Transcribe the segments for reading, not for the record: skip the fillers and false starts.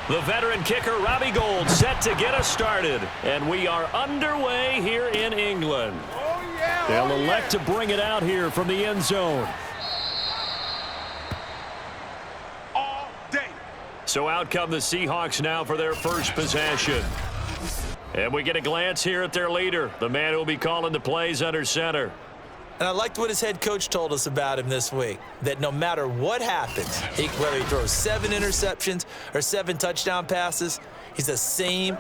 The veteran kicker, Robbie Gould, set to get us started. And we are underway here in England. They'll elect to bring it out here from the end zone. So out come the Seahawks now for their first possession. And we get a glance here at their leader, the man who will be calling the plays under center. And I liked what his head coach told us about him this week, that no matter what happens, whether he throws 7 interceptions or 7 touchdown passes, he's the same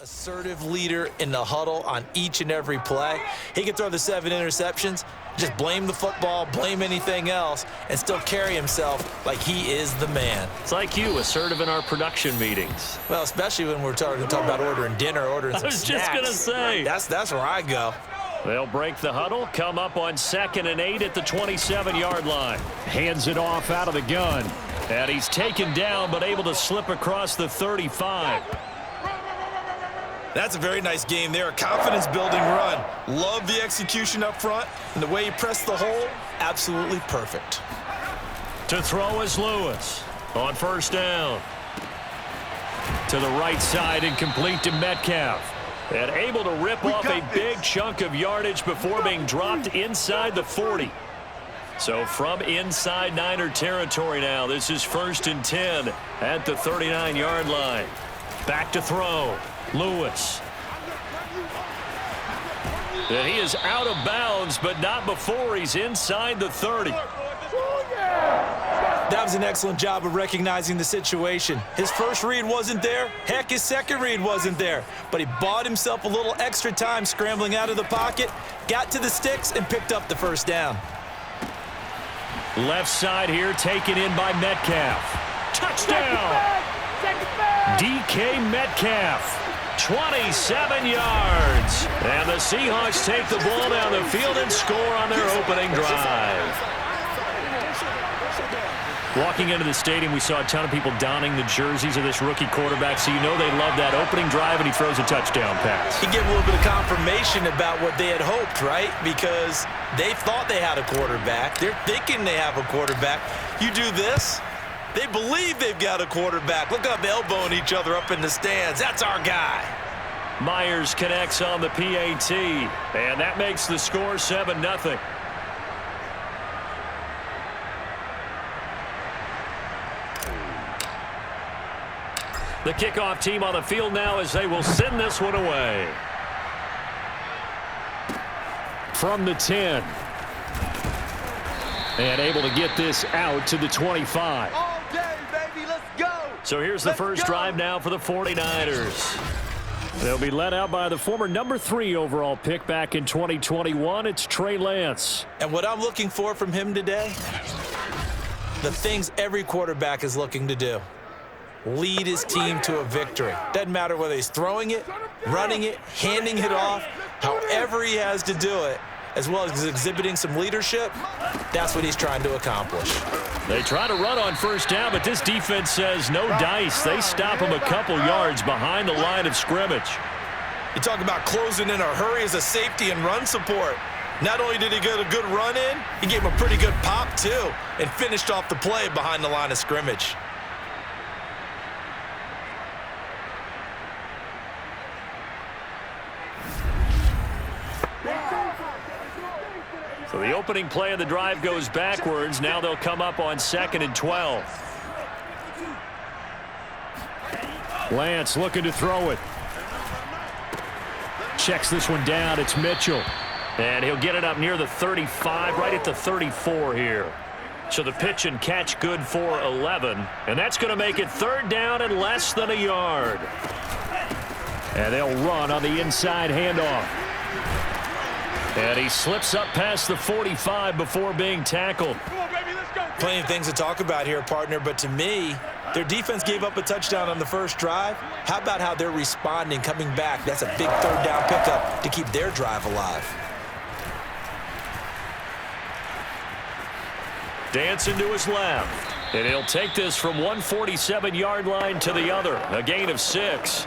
assertive leader in the huddle on each and every play. He can throw the 7 interceptions, just blame the football, blame anything else, and still carry himself like he is the man. It's like you, assertive in our production meetings. Well, especially when we're talking about ordering dinner, ordering some snacks. I was just going to say. That's where I go. They'll break the huddle, come up on 2nd and 8 at the 27-yard line. Hands it off out of the gun. And he's taken down but able to slip across the 35. That's a very nice game there. A confidence-building run. Love the execution up front. And the way he pressed the hole, absolutely perfect. To throw is Lewis on first down. To the right side and complete to Metcalf. And able to rip off a big chunk of yardage before being dropped inside the 40. So from inside Niner territory now, this is 1st and 10 at the 39-yard line. Back to throw. Lewis. And he is out of bounds, but not before he's inside the 30. That was an excellent job of recognizing the situation. His first read wasn't there. Heck, his second read wasn't there. But he bought himself a little extra time scrambling out of the pocket, got to the sticks, and picked up the first down. Left side here taken in by Metcalf. Touchdown! DK Metcalf. 27 yards. And the Seahawks take the ball down the field and score on their opening drive. Walking into the stadium, we saw a ton of people donning the jerseys of this rookie quarterback, so you know they love that opening drive, and he throws a touchdown pass. He gave a little bit of confirmation about what they had hoped, right? Because they thought they had a quarterback. They're thinking they have a quarterback. You do this, they believe they've got a quarterback. Look up, elbowing each other up in the stands. That's our guy. Myers connects on the PAT, and that makes the score 7-0. The kickoff team on the field now as they will send this one away. From the 10. And able to get this out to the 25. All day, baby, let's go. So here's the first drive now for the 49ers. They'll be led out by the former number 3 overall pick back in 2021. It's Trey Lance. And what I'm looking for from him today, the things every quarterback is looking to do. Lead his team to a victory. Doesn't matter whether he's throwing it, running it, handing it off, however he has to do it, as well as exhibiting some leadership, that's what he's trying to accomplish. They try to run on first down, but this defense says no dice. They stop him a couple yards behind the line of scrimmage. You talk about closing in a hurry as a safety and run support. Not only did he get a good run in, he gave him a pretty good pop too, and finished off the play behind the line of scrimmage. So the opening play of the drive goes backwards. Now they'll come up on 2nd and 12. Lance looking to throw it. Checks this one down. It's Mitchell. And he'll get it up near the 35, right at the 34 here. So the pitch and catch good for 11. And that's going to make it 3rd down and less than a yard. And they'll run on the inside handoff. And he slips up past the 45 before being tackled. Plenty of things to talk about here, partner, but to me, their defense gave up a touchdown on the first drive. How about how they're responding, coming back? That's a big 3rd down pickup to keep their drive alive. Dancing to his left. And he'll take this from 147-yard line to the other. A gain of 6.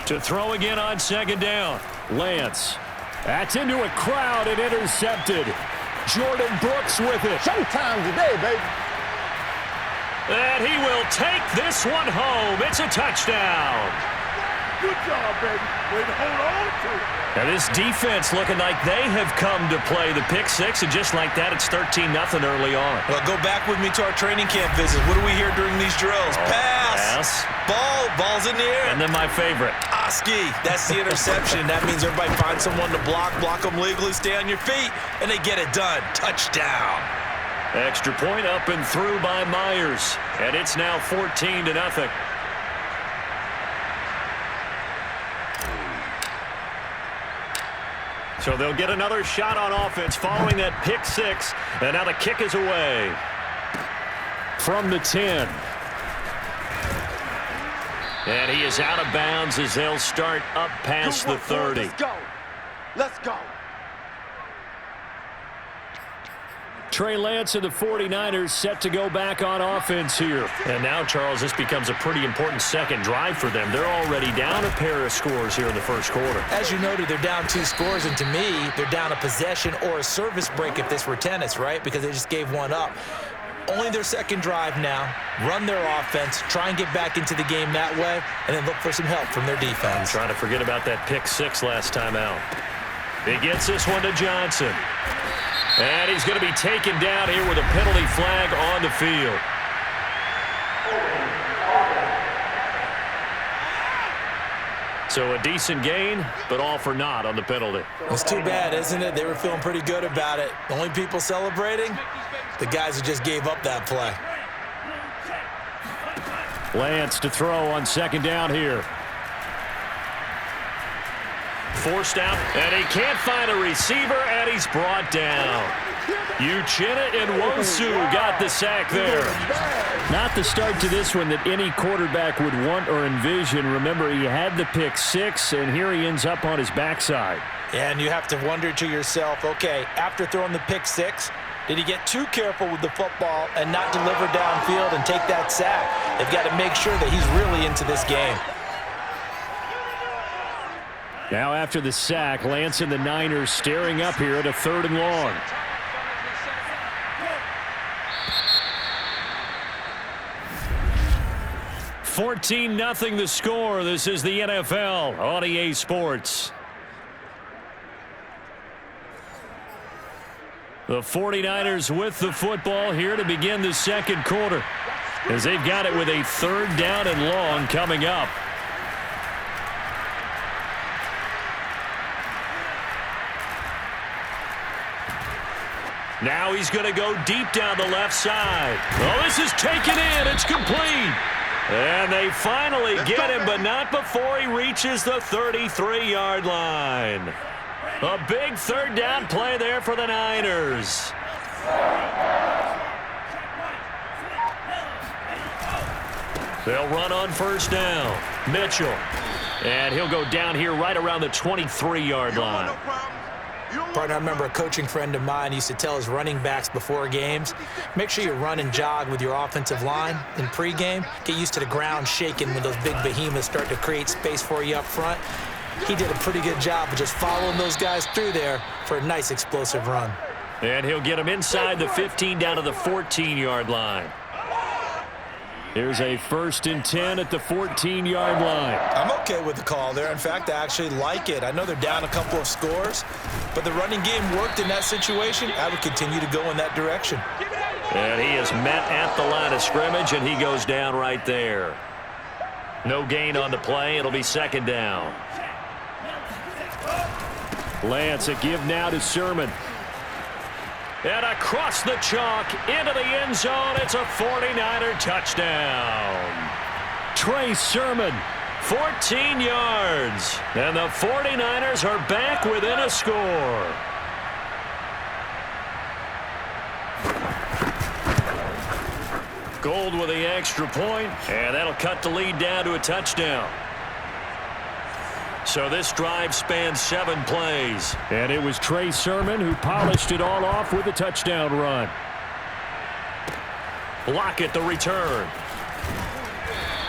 To throw again on second down. Lance. That's into a crowd and intercepted. Jordan Brooks with it. Showtime today, baby. And he will take this one home. It's a touchdown. Good job, baby. Way to hold on to it. Now this defense looking like they have come to play the pick six, and just like that, it's 13-0 early on. Well, go back with me to our training camp visit. What do we hear during these drills? Pass. Ball's in the air. And then my favorite. Oski, that's the interception. That means everybody finds someone to block them legally, stay on your feet, and they get it done. Touchdown. Extra point up and through by Myers, and it's now 14-0. So they'll get another shot on offense following that pick six, and now the kick is away. From the 10. And he is out of bounds as they'll start up past the 30. Let's go. Let's go. Trey Lance and the 49ers set to go back on offense here. And now, Charles, this becomes a pretty important second drive for them. They're already down a pair of scores here in the first quarter. As you noted, they're down 2 scores, and to me, they're down a possession or a service break if this were tennis, right? Because they just gave one up. Only their second drive now. Run their offense, try and get back into the game that way, and then look for some help from their defense. I'm trying to forget about that pick six last time out. He gets this one to Johnson. And he's going to be taken down here with a penalty flag on the field. So a decent gain, but all for naught on the penalty. It's too bad, isn't it? They were feeling pretty good about it. The only people celebrating, the guys who just gave up that play. Lance to throw on second down here. Forced out, and he can't find a receiver, and he's brought down. Uchenna and Wosu got the sack there. Not the start to this one that any quarterback would want or envision. Remember, he had the pick six, and here he ends up on his backside. And you have to wonder to yourself, okay, after throwing the pick six, did he get too careful with the football and not deliver downfield and take that sack? They've got to make sure that he's really into this game. Now after the sack, Lance and the Niners staring up here at a 3rd and long. $14-0 the score. This is the NFL on EA Sports. The 49ers with the football here to begin the second quarter, as they've got it with a 3rd down and long coming up. Now he's going to go deep down the left side. Oh, this is taken in. It's complete. And they finally get him, but not before he reaches the 33-yard line. A big 3rd down play there for the Niners. They'll run on 1st down. Mitchell. And he'll go down here right around the 23-yard line. Partner, I remember a coaching friend of mine used to tell his running backs before games, make sure you run and jog with your offensive line in pregame. Get used to the ground shaking when those big behemoths start to create space for you up front. He did a pretty good job of just following those guys through there for a nice explosive run. And he'll get him inside the 15 down to the 14-yard line. Here's a 1st and 10 at the 14-yard line. I'm okay with the call there. In fact, I actually like it. I know they're down a couple of scores, but the running game worked in that situation. I would continue to go in that direction. And he is met at the line of scrimmage, and he goes down right there. No gain on the play. It'll be 2nd down. Lance, a give now to Sermon. And across the chalk into the end zone. It's a 49er touchdown. Trey Sermon, 14 yards. And the 49ers are back within a score. Gold with the extra point, and that'll cut the lead down to a touchdown. So this drive spans 7 plays. And it was Trey Sermon who polished it all off with a touchdown run. Lockett the return.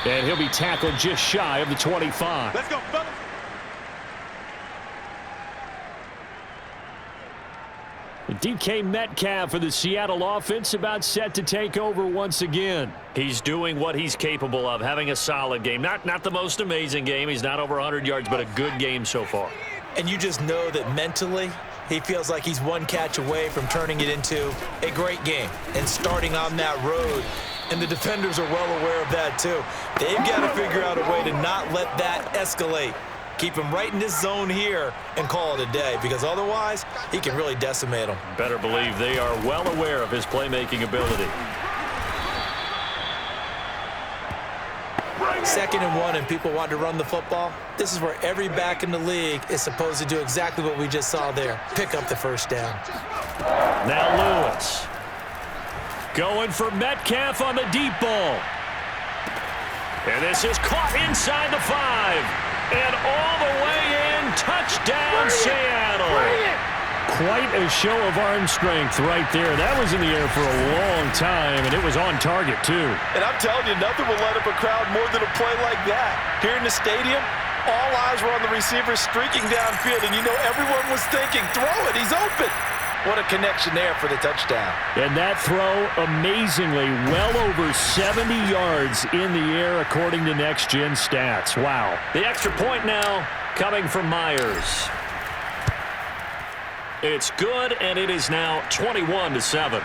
And he'll be tackled just shy of the 25. Let's go, fellas. DK Metcalf for the Seattle offense about set to take over once again. He's doing what he's capable of, having a solid game. Not the most amazing game. He's not over 100 yards, but a good game so far. And you just know that mentally, he feels like he's one catch away from turning it into a great game and starting on that road. And the defenders are well aware of that, too. They've got to figure out a way to not let that escalate. Keep him right in this zone here and call it a day, because otherwise he can really decimate them. Better believe they are well aware of his playmaking ability. 2nd and 1 and people want to run the football. This is where every back in the league is supposed to do exactly what we just saw there. Pick up the first down. Now Lewis. Going for Metcalf on the deep ball. And this is caught inside the 5. And all the way in, touchdown Seattle. Quite a show of arm strength right there. That was in the air for a long time, and it was on target, too. And I'm telling you, nothing will light up a crowd more than a play like that. Here in the stadium, all eyes were on the receiver streaking downfield, and you know everyone was thinking, throw it, he's open. What a connection there for the touchdown. And that throw, amazingly, well over 70 yards in the air, according to Next Gen Stats. Wow. The extra point now coming from Myers. It's good, and it is now 21-7.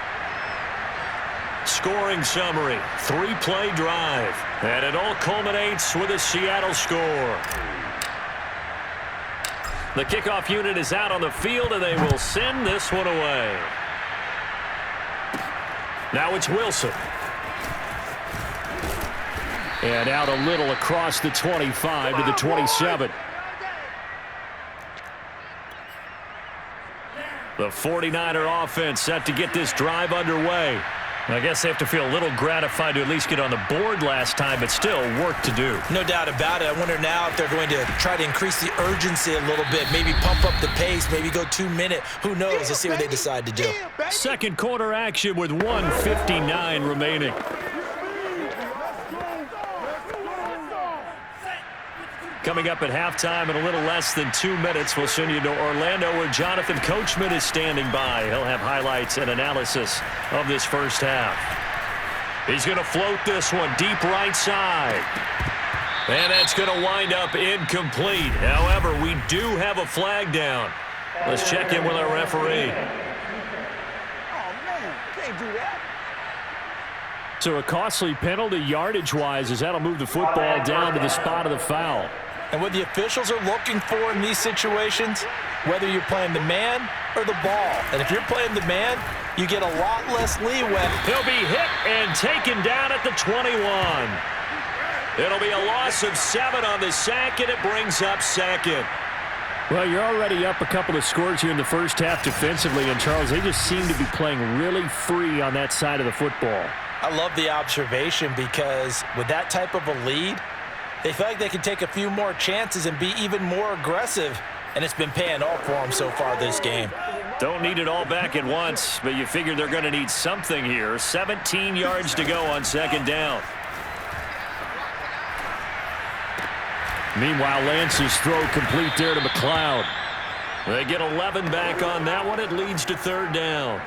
Scoring summary, 3-play drive. And it all culminates with a Seattle score. The kickoff unit is out on the field, and they will send this one away. Now it's Wilson. And out a little across the 25 to the 27. The 49er offense set to get this drive underway. I guess they have to feel a little gratified to at least get on the board last time, but still work to do. No doubt about it. I wonder now if they're going to try to increase the urgency a little bit, maybe pump up the pace, maybe go 2-minute. Who knows? Let's see what they decide to do. Second quarter action with 1:59 remaining. Coming up at halftime in a little less than 2 minutes, we'll send you to Orlando where Jonathan Coachman is standing by. He'll have highlights and analysis of this first half. He's going to float this one deep right side. And that's going to wind up incomplete. However, we do have a flag down. Let's check in with our referee. Oh, man, can't do that. So a costly penalty yardage-wise as that'll move the football down to the spot of the foul. And what the officials are looking for in these situations, whether you're playing the man or the ball. And if you're playing the man, you get a lot less leeway. He'll be hit and taken down at the 21. It'll be a loss of 7 on the sack, and it brings up second. Well, you're already up a couple of scores here in the first half defensively, and Charles, they just seem to be playing really free on that side of the football. I love the observation because with that type of a lead, they feel like they can take a few more chances and be even more aggressive, and it's been paying off for them so far this game. Don't need it all back at once, but you figure they're going to need something here. 17 yards to go on second down. Meanwhile, Lance's throw complete there to McLeod. They get 11 back on that one. It leads to third down.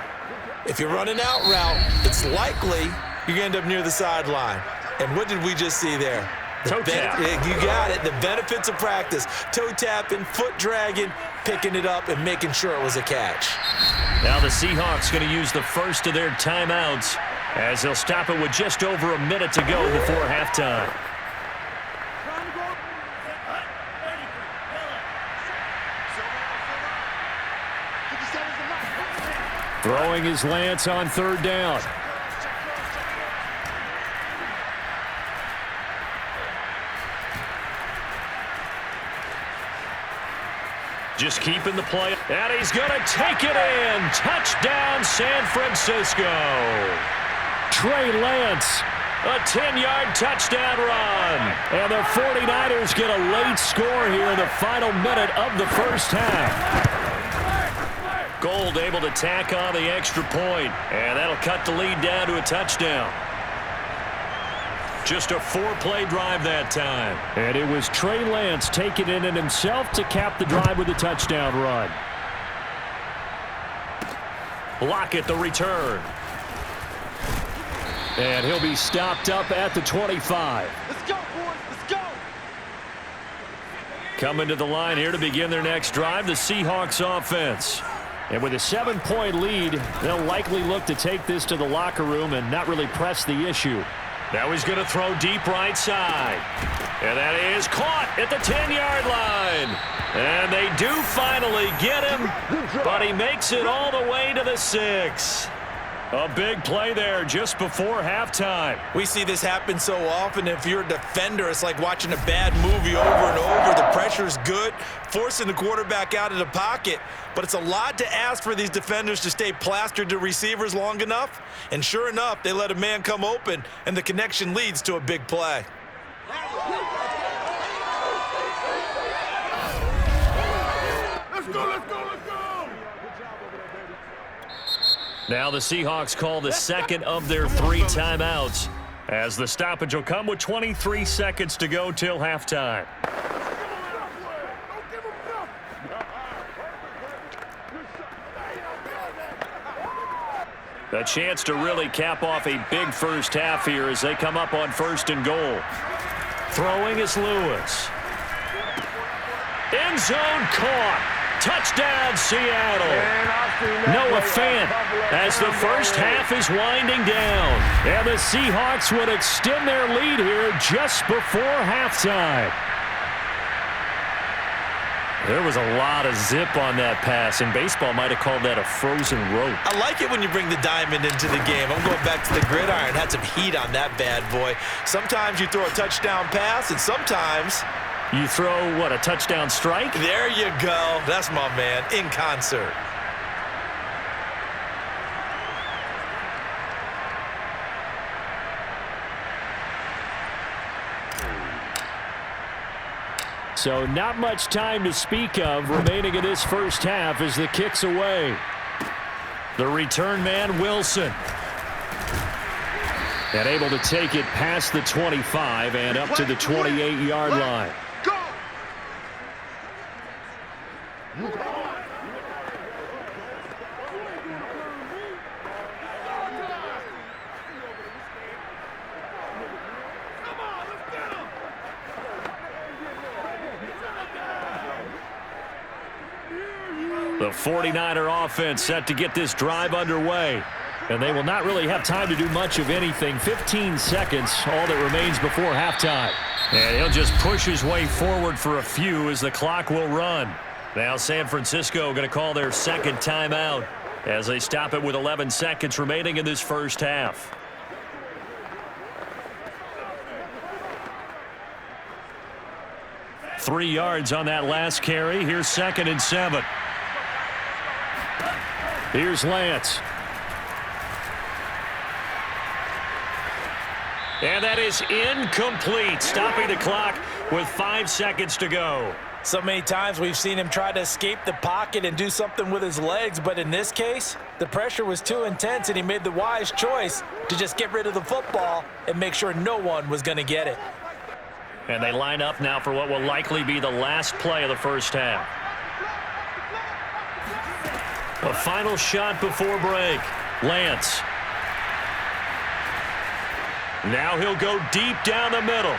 If you're running out route, it's likely you're going to end up near the sideline. And what did we just see there? Toe tap. You got it. The benefits of practice. Toe tapping, foot dragging, picking it up, and making sure it was a catch. Now the Seahawks going to use the first of their timeouts as they'll stop it with just over a minute to go before halftime. Throwing is Lance on third down. Just keeping the play. And he's going to take it in. Touchdown, San Francisco. Trey Lance, a 10-yard touchdown run. And the 49ers get a late score here in the final minute of the first half. Gold able to tack on the extra point, and that'll cut the lead down to a touchdown. Just a 4-play drive that time. And it was Trey Lance taking it in himself to cap the drive with a touchdown run. Lockett the return. And he'll be stopped up at the 25. Let's go, boys. Let's go. Coming to the line here to begin their next drive, the Seahawks offense. And with a 7-point lead, they'll likely look to take this to the locker room and not really press the issue. Now he's going to throw deep right side. And that is caught at the 10-yard line. And they do finally get him, but he makes it all the way to the 6. A big play there just before halftime. We see this happen so often. If you're a defender, it's like watching a bad movie over and over. The pressure's good, forcing the quarterback out of the pocket. But it's a lot to ask for these defenders to stay plastered to receivers long enough. And sure enough, they let a man come open, and the connection leads to a big play. Let's go, let's go, let's go! Now the Seahawks call the second of their 3 timeouts, as the stoppage will come with 23 seconds to go till halftime. A chance to really cap off a big first half here as they come up on 1st and goal. Throwing is Lewis. End zone caught. Touchdown, Seattle. Noah Fant as the first half is winding down. And the Seahawks would extend their lead here just before halftime. There was a lot of zip on that pass, and baseball might have called that a frozen rope. I like it when you bring the diamond into the game. I'm going back to the gridiron. Had some heat on that bad boy. Sometimes you throw a touchdown pass, and sometimes you throw, what, a touchdown strike? There you go. That's my man, in concert. So not much time to speak of remaining in this first half as the kick's away. The return man, Wilson. And able to take it past the 25 and up to the 28-yard line. The 49er offense set to get this drive underway. And they will not really have time to do much of anything. 15 seconds, all that remains before halftime. And he'll just push his way forward for a few as the clock will run. Now San Francisco going to call their second timeout as they stop it with 11 seconds remaining in this first half. Three yards on that last carry. Here's 2nd and 7. Here's Lance. And that is incomplete, stopping the clock with 5 seconds to go. So many times we've seen him try to escape the pocket and do something with his legs, but in this case, the pressure was too intense and he made the wise choice to just get rid of the football and make sure no one was going to get it. And they line up now for what will likely be the last play of the first half. A final shot before break. Lance. Now he'll go deep down the middle.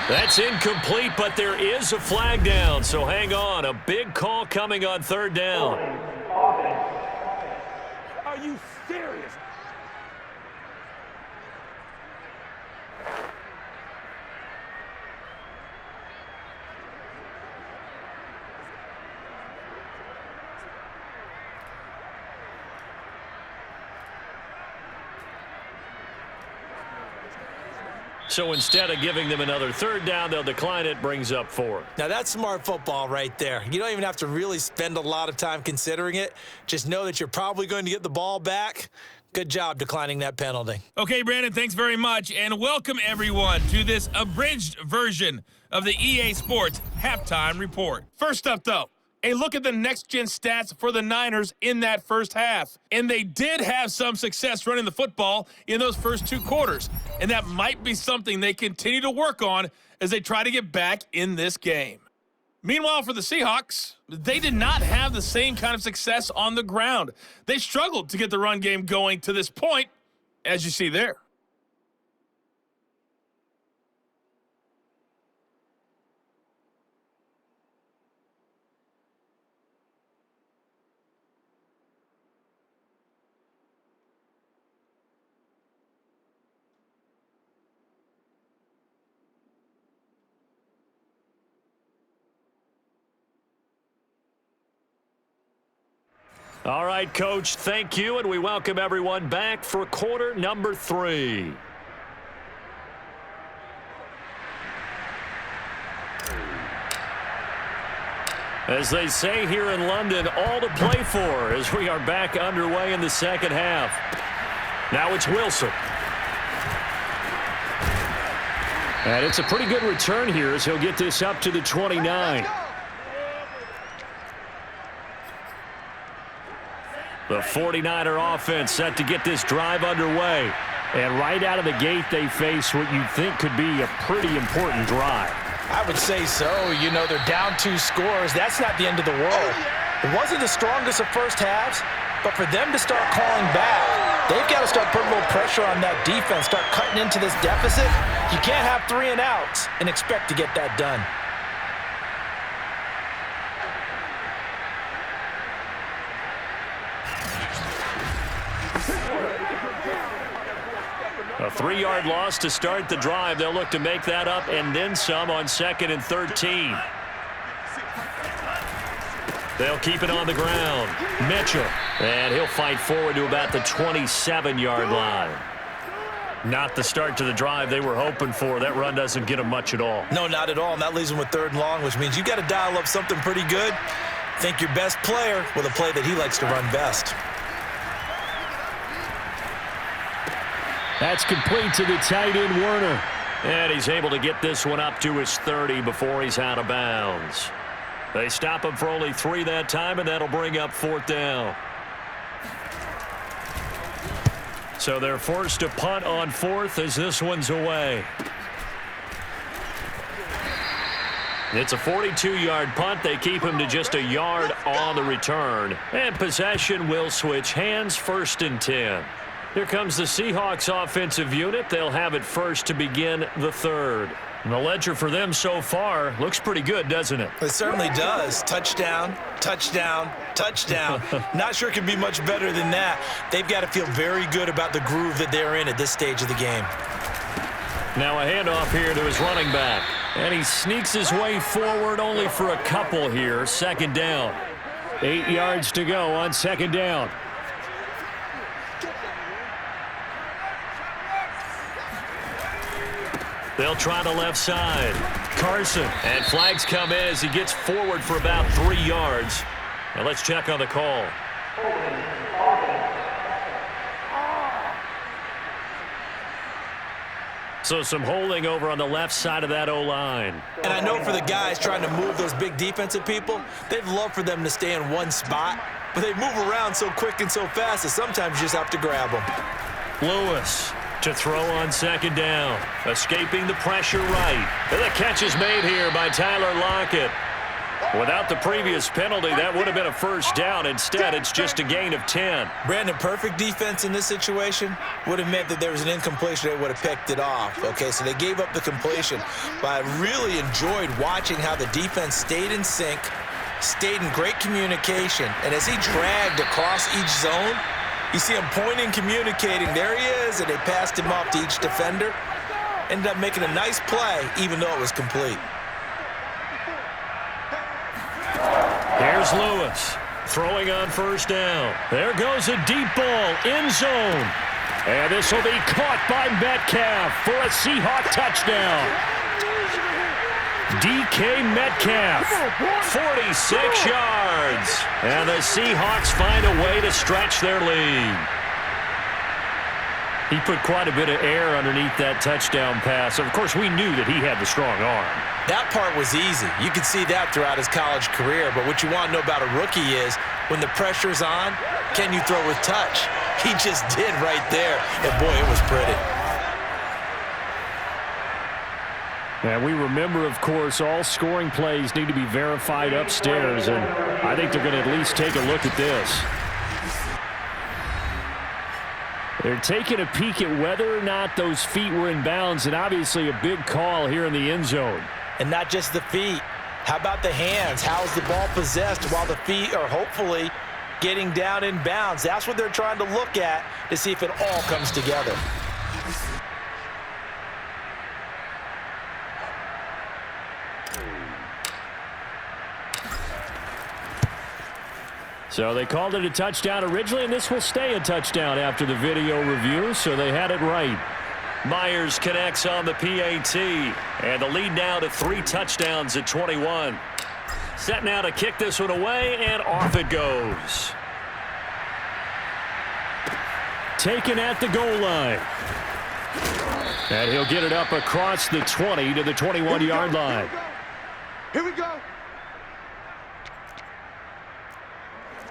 That's incomplete, but there is a flag down, so hang on. A big call coming on 3rd down. Are you serious? So instead of giving them another 3rd down, they'll decline it, brings up 4. Now that's smart football right there. You don't even have to really spend a lot of time considering it. Just know that you're probably going to get the ball back. Good job declining that penalty. Okay, Brandon, thanks very much, and welcome everyone to this abridged version of the EA Sports Halftime Report. First up, though, a look at the next-gen stats for the Niners in that first half. And they did have some success running the football in those first 2 quarters. And that might be something they continue to work on as they try to get back in this game. Meanwhile, for the Seahawks, they did not have the same kind of success on the ground. They struggled to get the run game going to this point, as you see there. All right, Coach, thank you, and we welcome everyone back for quarter number 3. As they say here in London, all to play for as we are back underway in the second half. Now it's Wilson. And it's a pretty good return here as he'll get this up to the 29. The 49er offense set to get this drive underway. And right out of the gate, they face what you'd think could be a pretty important drive. I would say so. You know, they're down 2 scores. That's not the end of the world. It wasn't the strongest of first halves, but for them to start calling back, they've got to start putting a little pressure on that defense, start cutting into this deficit. You can't have 3 and outs and expect to get that done. A 3-yard loss to start the drive. They'll look to make that up and then some on 2nd and 13. They'll keep it on the ground. Mitchell. And he'll fight forward to about the 27-yard line. Not the start to the drive they were hoping for. That run doesn't get them much at all. No, not at all. And that leaves them with 3rd and long, which means you've got to dial up something pretty good. Think your best player with a play that he likes to run best. That's complete to the tight end, Werner. And he's able to get this one up to his 30 before he's out of bounds. They stop him for only 3 that time, and that'll bring up 4th down. So they're forced to punt on 4th as this one's away. It's a 42-yard punt. They keep him to just a yard on the return. And possession will switch hands, 1st and 10. Here comes the Seahawks offensive unit. They'll have it first to begin the 3rd. And the ledger for them so far looks pretty good, doesn't it? It certainly does. Touchdown, touchdown, touchdown. Not sure it can be much better than that. They've got to feel very good about the groove that they're in at this stage of the game. Now a handoff here to his running back. And he sneaks his way forward only for a couple here. 2nd down. 8 yards to go on 2nd down. They'll try the left side. Carson. And flags come in as he gets forward for about 3 yards. Now let's check on the call. So some holding over on the left side of that O-line. And I know for the guys trying to move those big defensive people, they'd love for them to stay in one spot, but they move around so quick and so fast that sometimes you just have to grab them. Lewis to throw on 2nd down. Escaping the pressure right. And the catch is made here by Tyler Lockett. Without the previous penalty, that would have been a 1st down. Instead, it's just a gain of 10. Brandon, perfect defense in this situation would have meant that there was an incompletion. They would have picked it off. Okay, so they gave up the completion. But I really enjoyed watching how the defense stayed in sync, stayed in great communication. And as he dragged across each zone, you see him pointing, communicating. There he is, and they passed him off to each defender. Ended up making a nice play, even though it was complete. Here's Lewis throwing on 1st down. There goes a deep ball, end zone. And this will be caught by Metcalf for a Seahawk touchdown. DK Metcalf, 46 yards. And the Seahawks find a way to stretch their lead. He put quite a bit of air underneath that touchdown pass. Of course, we knew that he had the strong arm. That part was easy. You could see that throughout his college career. But what you want to know about a rookie is when the pressure's on, can you throw with touch? He just did right there. And, boy, it was pretty. And we remember, of course, all scoring plays need to be verified upstairs. And I think they're going to at least take a look at this. They're taking a peek at whether or not those feet were in bounds, and obviously a big call here in the end zone. And not just the feet. How about the hands? How's the ball possessed while the feet are hopefully getting down in bounds? That's what they're trying to look at to see if it all comes together. So they called it a touchdown originally, and this will stay a touchdown after the video review, so they had it right. Myers connects on the PAT, and the lead now to 3 touchdowns at 21. Set now to kick this one away, and off it goes. Taken at the goal line. And he'll get it up across the 20 to the 21-yard line. Here we go.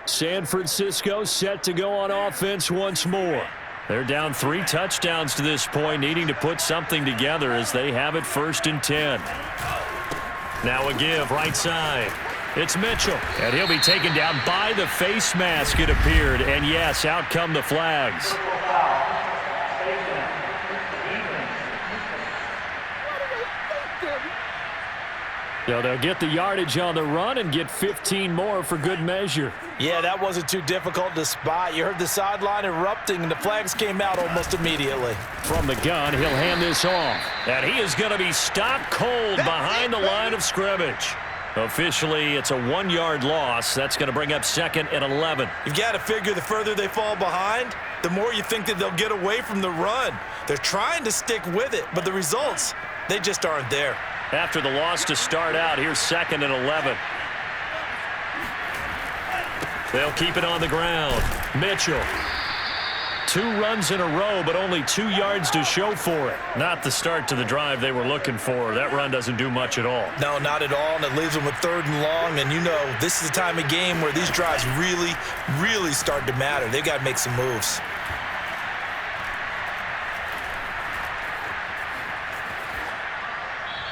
San Francisco set to go on offense once more. They're down 3 touchdowns to this point, needing to put something together as they have it 1st and 10. Now a give right side. It's Mitchell, and he'll be taken down by the face mask, it appeared. And yes, out come the flags. So they'll get the yardage on the run and get 15 more for good measure. Yeah, that wasn't too difficult to spot. You heard the sideline erupting, and the flags came out almost immediately. From the gun, he'll hand this off. And he is going to be stopped cold behind the line of scrimmage. Officially, it's a 1-yard loss. That's going to bring up 2nd and 11. You've got to figure the further they fall behind, the more you think that they'll get away from the run. They're trying to stick with it, but the results, they just aren't there. After the loss to start out, here's 2nd and 11. They'll keep it on the ground. Mitchell. 2 runs in a row, but only 2 yards to show for it. Not the start to the drive they were looking for. That run doesn't do much at all. No, not at all, and it leaves them with 3rd and long. And you know, this is the time of game where these drives really, really start to matter. They've got to make some moves.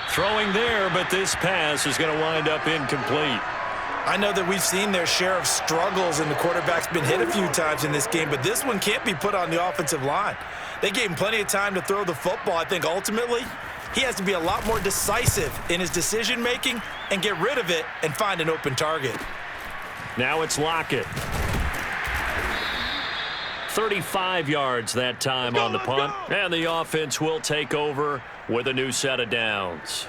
Throwing there, but this pass is going to wind up incomplete. I know that we've seen their share of struggles, and the quarterback's been hit a few times in this game, but this one can't be put on the offensive line. They gave him plenty of time to throw the football. I think ultimately he has to be a lot more decisive in his decision-making and get rid of it and find an open target. Now it's Lockett. 35 yards that time on the punt, and the offense will take over with a new set of downs.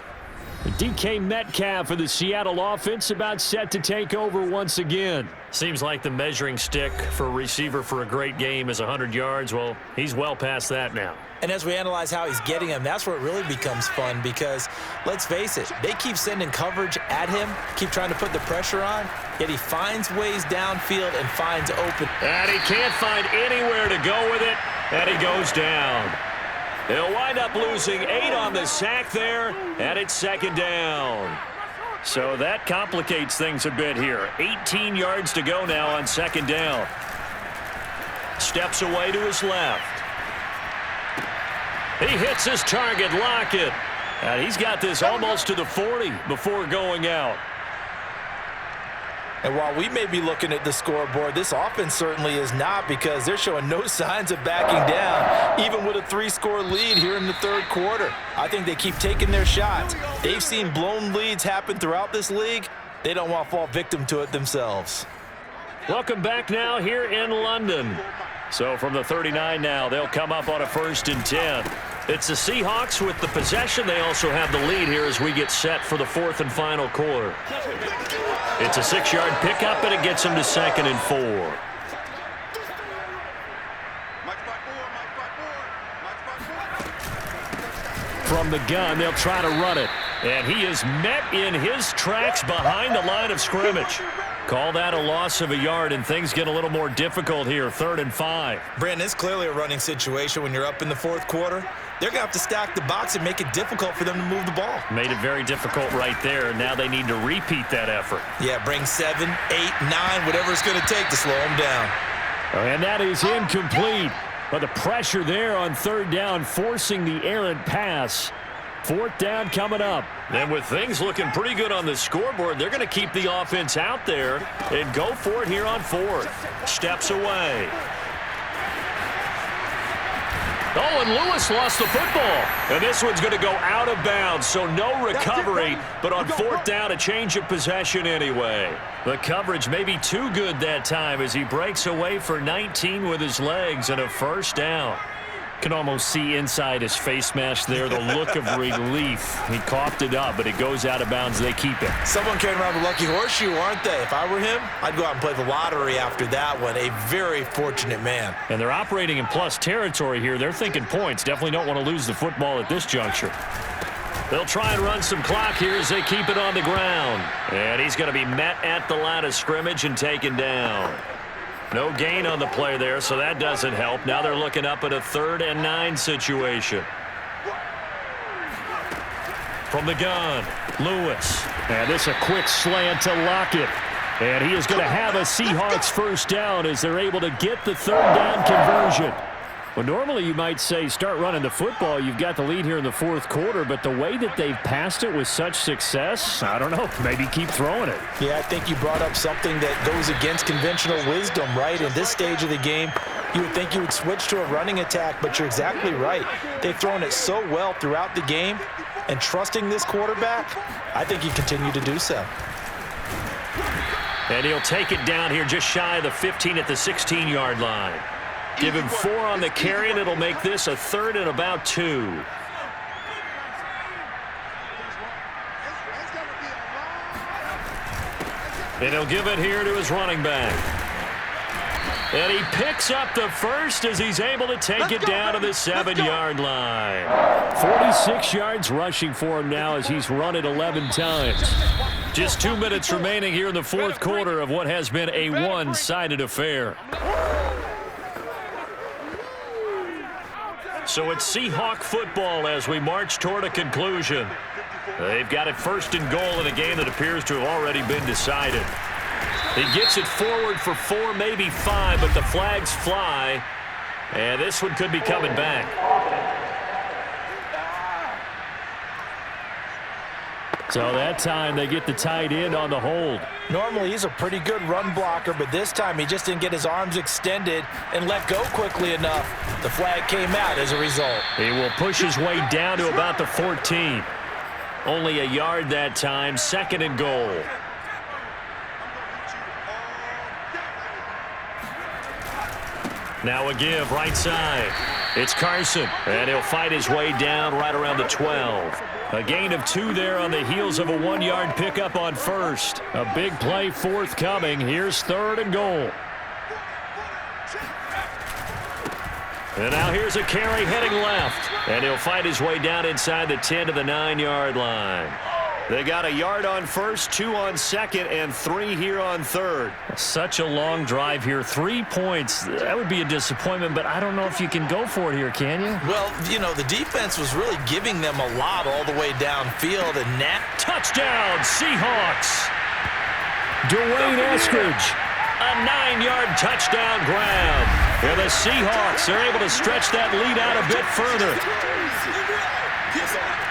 DK Metcalf for the Seattle offense about set to take over once again. Seems like the measuring stick for a receiver for a great game is 100 yards. Well, he's well past that now. And as we analyze how he's getting them, that's where it really becomes fun because, let's face it, they keep sending coverage at him, keep trying to put the pressure on, yet he finds ways downfield and finds open. And he can't find anywhere to go with it, and he goes down. He'll wind up losing 8 on the sack there, and it's 2nd down. So that complicates things a bit here. 18 yards to go now on 2nd down. Steps away to his left. He hits his target, Lockett. And he's got this almost to the 40 before going out. And while we may be looking at the scoreboard, this offense certainly is not because they're showing no signs of backing down, even with a 3-score lead here in the 3rd quarter. I think they keep taking their shots. They've seen blown leads happen throughout this league. They don't want to fall victim to it themselves. Welcome back now here in London. So from the 39 now, they'll come up on a 1st and 10. It's the Seahawks with the possession. They also have the lead here as we get set for the 4th and final quarter. It's a 6-yard pickup, and it gets them to 2nd and 4. From the gun, they'll try to run it. And he is met in his tracks behind the line of scrimmage. Call that a loss of a yard, and things get a little more difficult here, 3rd and 5. Brandon, it's clearly a running situation when you're up in the 4th quarter. They're going to have to stack the box and make it difficult for them to move the ball. Made it very difficult right there. Now they need to repeat that effort. Yeah, bring 7, 8, 9, whatever it's going to take to slow them down. And that is incomplete. But the pressure there on 3rd down, forcing the errant pass. 4th down coming up. And with things looking pretty good on the scoreboard, they're going to keep the offense out there and go for it here on 4th. Steps away. Oh, and Lewis lost the football. And this one's going to go out of bounds, so no recovery. But on 4th down, a change of possession anyway. The coverage may be too good that time as he breaks away for 19 with his legs and a 1st down. Can almost see inside his face mask there the look of relief. He coughed it up, but it goes out of bounds. They keep it. Someone carrying around a lucky horseshoe, aren't they? If I were him, I'd go out and play the lottery after that one. A very fortunate man. And they're operating in plus territory here. They're thinking points. Definitely don't want to lose the football at this juncture. They'll try and run some clock here as they keep it on the ground. And he's going to be met at the line of scrimmage and taken down. No gain on the play there, so that doesn't help. Now they're looking up at a 3rd and 9 situation. From the gun, Lewis. And this a quick slant to Lockett. And he is going to have a Seahawks 1st down as they're able to get the 3rd down conversion. Well, normally you might say start running the football. You've got the lead here in the 4th quarter, but the way that they've passed it with such success, I don't know, maybe keep throwing it. Yeah, I think you brought up something that goes against conventional wisdom, right? In this stage of the game, you would think you would switch to a running attack, but you're exactly right. They've thrown it so well throughout the game, and trusting this quarterback, I think you continue to do so. And he'll take it down here just shy of the 15 at the 16-yard line. Give him 4 on the carry, and it'll make this a 3rd and about 2. And he'll give it here to his running back. And he picks up the 1st as he's able to take it down to the 7-yard line. 46 yards rushing for him now as he's run it 11 times. Just 2 minutes remaining here in the 4th quarter of what has been a one-sided affair. So it's Seahawk football as we march toward a conclusion. They've got it 1st and goal in a game that appears to have already been decided. He gets it forward for 4, maybe 5, but the flags fly. And this one could be coming back. So that time they get the tight end on the hold. Normally he's a pretty good run blocker, but this time he just didn't get his arms extended and let go quickly enough. The flag came out as a result. He will push his way down to about the 14. Only a yard that time, 2nd and goal. Now a give right side. It's Carson, and he'll fight his way down right around the 12. A gain of 2 there on the heels of a 1-yard pickup on 1st. A big play forthcoming. Here's 3rd and goal. And now here's a carry heading left. And he'll fight his way down inside the 10 to the 9-yard line. They got a yard on 1st, 2 on 2nd, and 3 here on 3rd. Such a long drive here. 3 points. That would be a disappointment, but I don't know if you can go for it here, can you? Well, you know, the defense was really giving them a lot all the way downfield, and that touchdown, Seahawks. Dwayne Eskridge, a 9-yard touchdown grab. And the Seahawks are able to stretch that lead out a bit further.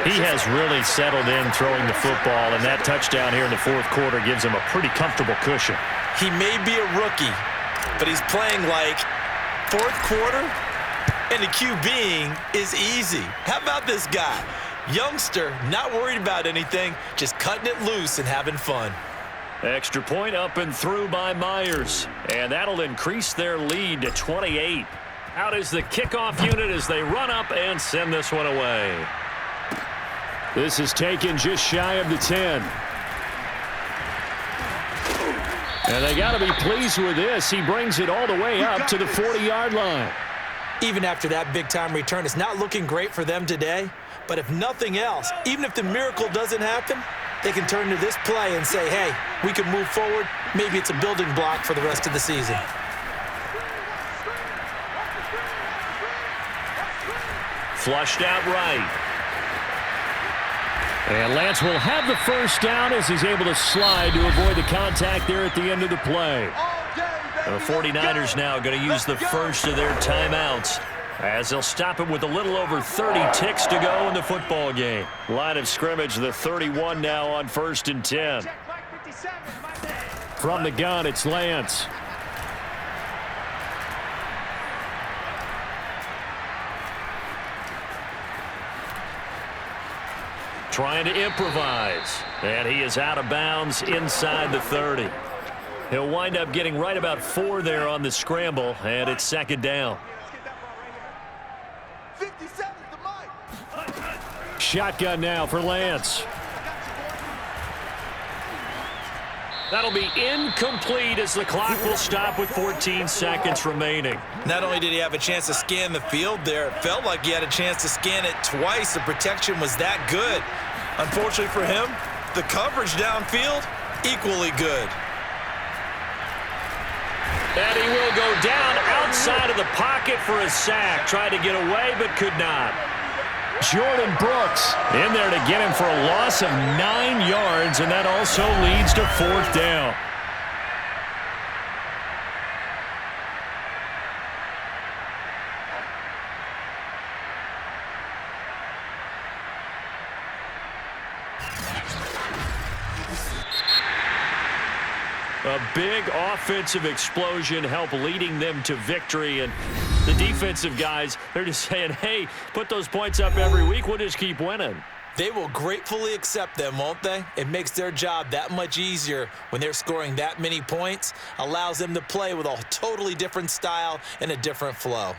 He has really settled in throwing the football, and that touchdown here in the 4th quarter gives him a pretty comfortable cushion. He may be a rookie, but he's playing like 4th quarter, and the QBing is easy. How about this guy? Youngster, not worried about anything, just cutting it loose and having fun. Extra point up and through by Myers, and that'll increase their lead to 28. Out is the kickoff unit as they run up and send this one away. This is taken just shy of the 10. And they got to be pleased with this. He brings it all the way up to the 40-yard line. Even after that big-time return, it's not looking great for them today. But if nothing else, even if the miracle doesn't happen, they can turn to this play and say, hey, we can move forward maybe it's a building block for the rest of the season. Flushed out right. And Lance will have the first down as he's able to slide to avoid the contact there at the end of the play. The 49ers now going to use the first of their timeouts as they'll stop it with a little over 30 ticks to go in the football game. Line of scrimmage, the 31 now on 1st and 10. From the gun, it's Lance. Trying to improvise, and he is out of bounds inside the 30. He'll wind up getting right about 4 there on the scramble, and it's 2nd down. Shotgun now for Lance. That'll be incomplete as the clock will stop with 14 seconds remaining. Not only did he have a chance to scan the field there, it felt like he had a chance to scan it twice. The protection was that good. Unfortunately for him, the coverage downfield, equally good. And he will go down outside of the pocket for a sack. Tried to get away, but could not. Jordan Brooks in there to get him for a loss of 9 yards, and that also leads to 4th down. A big offensive explosion helped leading them to victory, and the defensive guys, they're just saying, hey, put those points up every week, we'll just keep winning. They will gratefully accept them, won't they? It makes their job that much easier when they're scoring that many points, allows them to play with a totally different style and a different flow.